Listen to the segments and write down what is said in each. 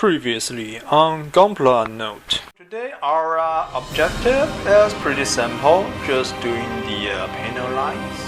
Previously on Gunpla Note. Today our objective is pretty simple, just doing the panel lines.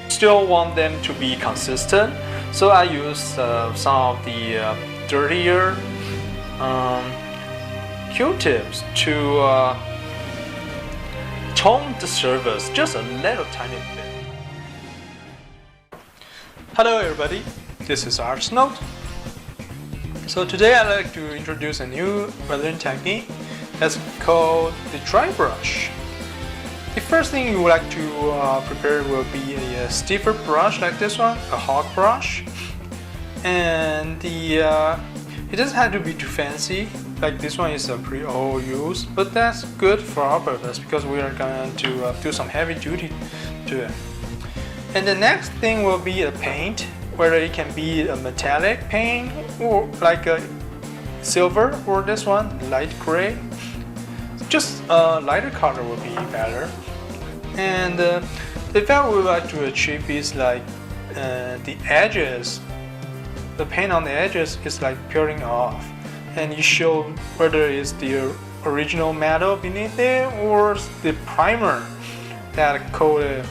Still want them to be consistent, so I use some of the dirtier Q-tips to tone the surface just a little tiny bit. Hello everybody, this is Untitled Note. So today I'd like to introduce a new weathering technique that's called the dry brush. The first thing you would like to prepare will be a stiffer brush like this one, a hog brush, and it doesn't have to be too fancy. Like this one is a pretty old use, but that's good for our purpose because we are going to do some heavy duty to it. And the next thing will be a paint, whether it can be a metallic paint or like a silver, or this one light gray. Just a lighter color will be better. And the effect we would like to achieve is like the edges, the paint on the edges is like peeling off, and you show whether it's the original metal beneath it or the primer that coated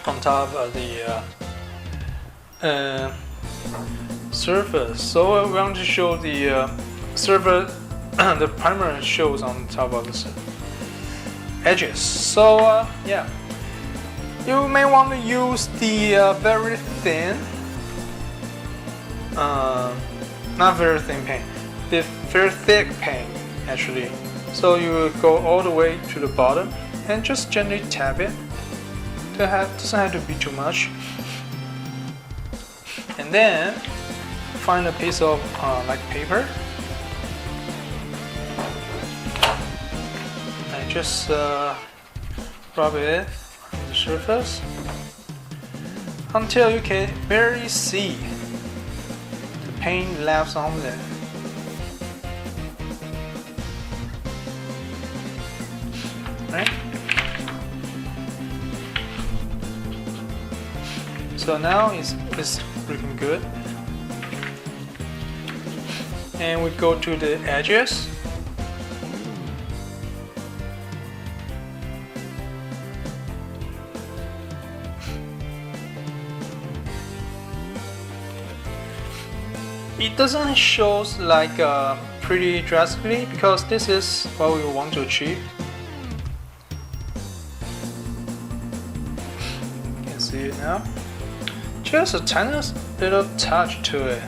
on top of the surface. So we want to show the surface. The primer shows on top of the edges. So yeah, you may want to use the very thin, not very thin paint, the very thick paint actually. So you go all the way to the bottom and just gently tap it. Doesn't have to be too much. And then find a piece of like paper. Just rub it on the surface until you can barely see the paint left on there. Right? So now it's looking good. And we go to the edges. It doesn't show like pretty drastically because this is what we want to achieve. You can see it now. Just a tiny little touch to it.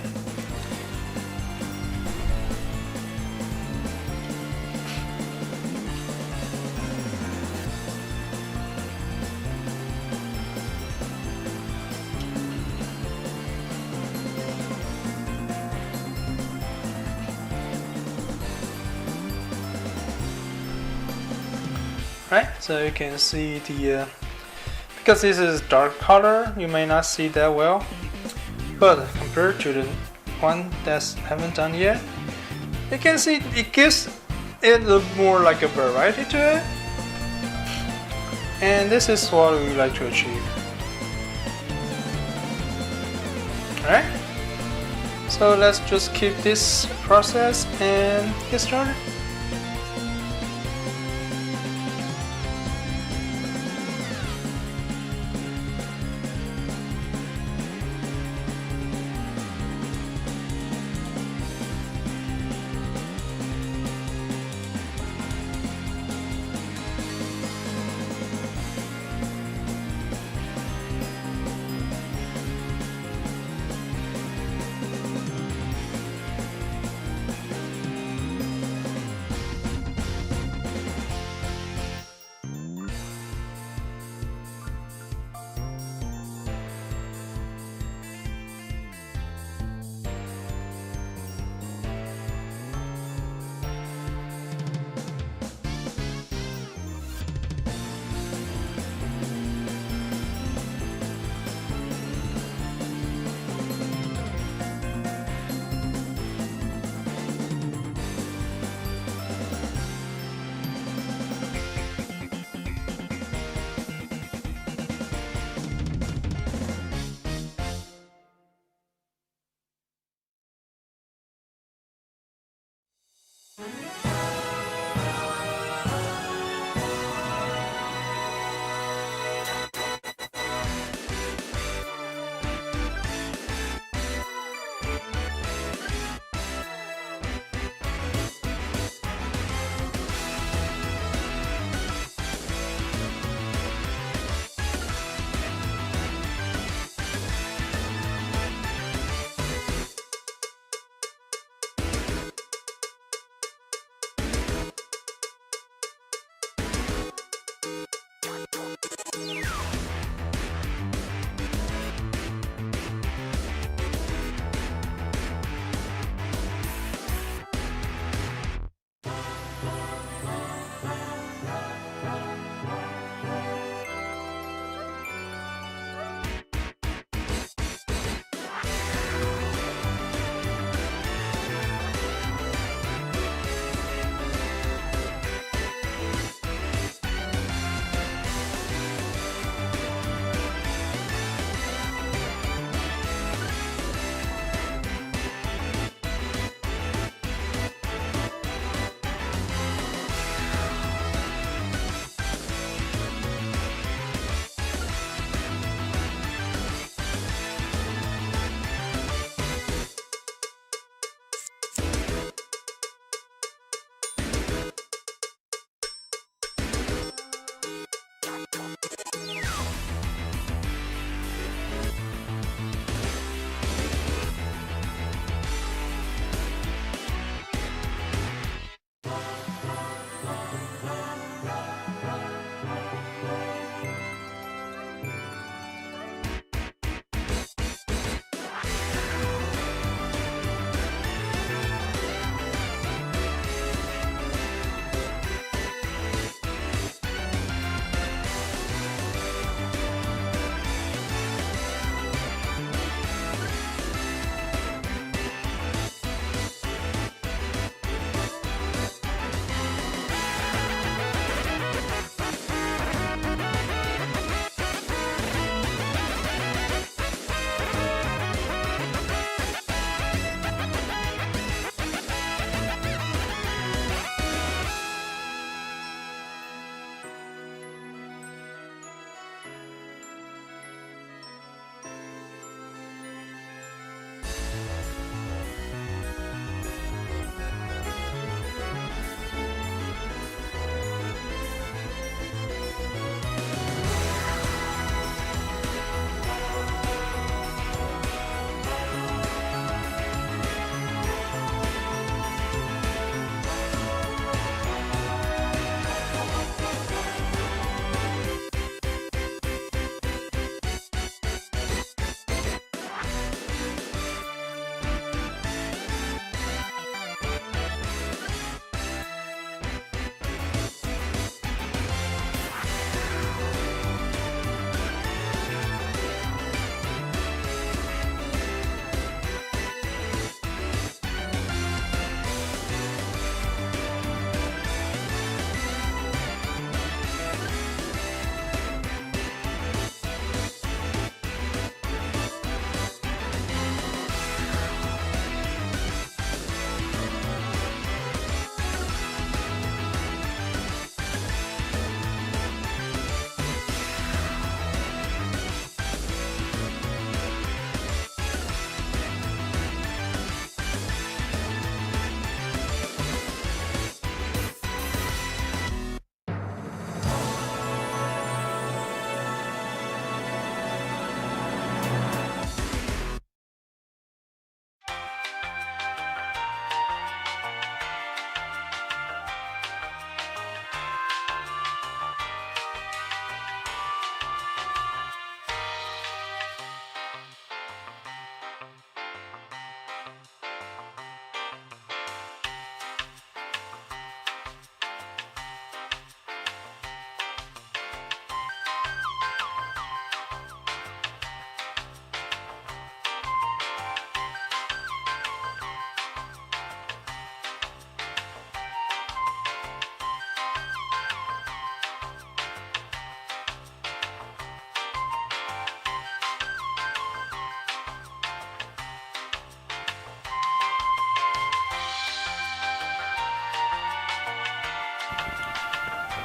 Right, so you can see the because this is dark color, you may not see that well, but compared to the one that's haven't done yet, you can see it gives it a more like a variety to it, and this is what we like to achieve. Alright, so let's just keep this process and get started.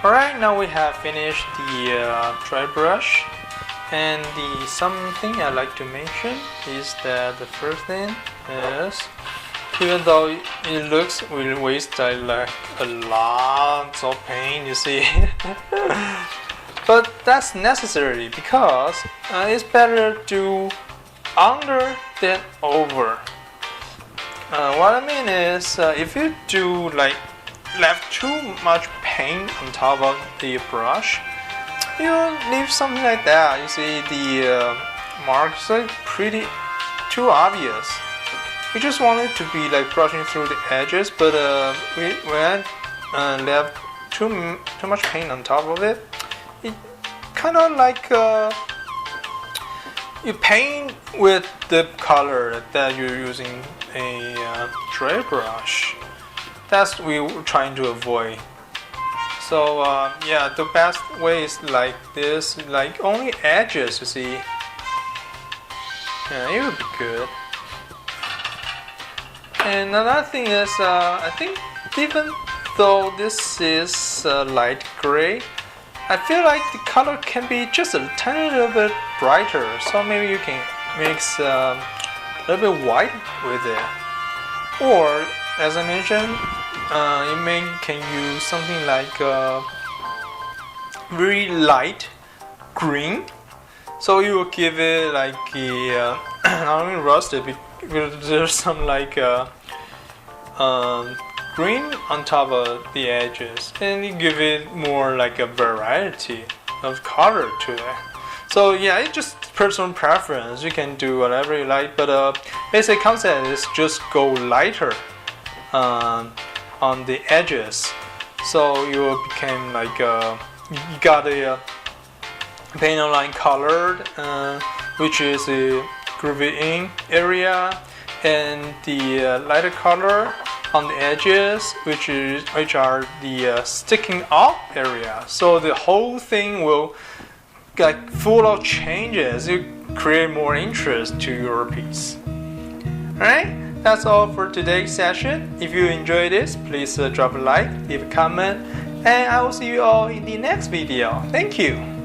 Alright, now we have finished the dry brush, and something I like to mention is that the first thing is, even though it looks will waste like a lot of paint, you see, but that's necessary because it's better to do under than over. What I mean is, if you do like left too much paint on top of the brush, you leave something like that. You see the marks are pretty too obvious. We just want it to be like brushing through the edges, but we left too much paint on top of it. It kind of like you paint with the color that you're using a dry brush. That's what we're trying to avoid. So yeah, the best way is like this, like only edges, you see. Yeah, it would be good. And another thing is, I think even though this is light gray, I feel like the color can be just a tiny little bit brighter. So maybe you can mix a little bit white with it. Or, as I mentioned, you can use something like very light green. So you will give it like a not only rusted, because there's some like green on top of the edges, and you give it more like a variety of color to it. So yeah, it's just personal preference. You can do whatever you like, but basic concept is just go lighter on the edges, so you will become like you got a paint line colored, which is a groovy in area, and the lighter color on the edges, which are the sticking out area. So the whole thing will like full of changes. You create more interest to your piece. Alright, that's all for today's session. If you enjoyed this, please drop a like, leave a comment, and I will see you all in the next video. Thank you.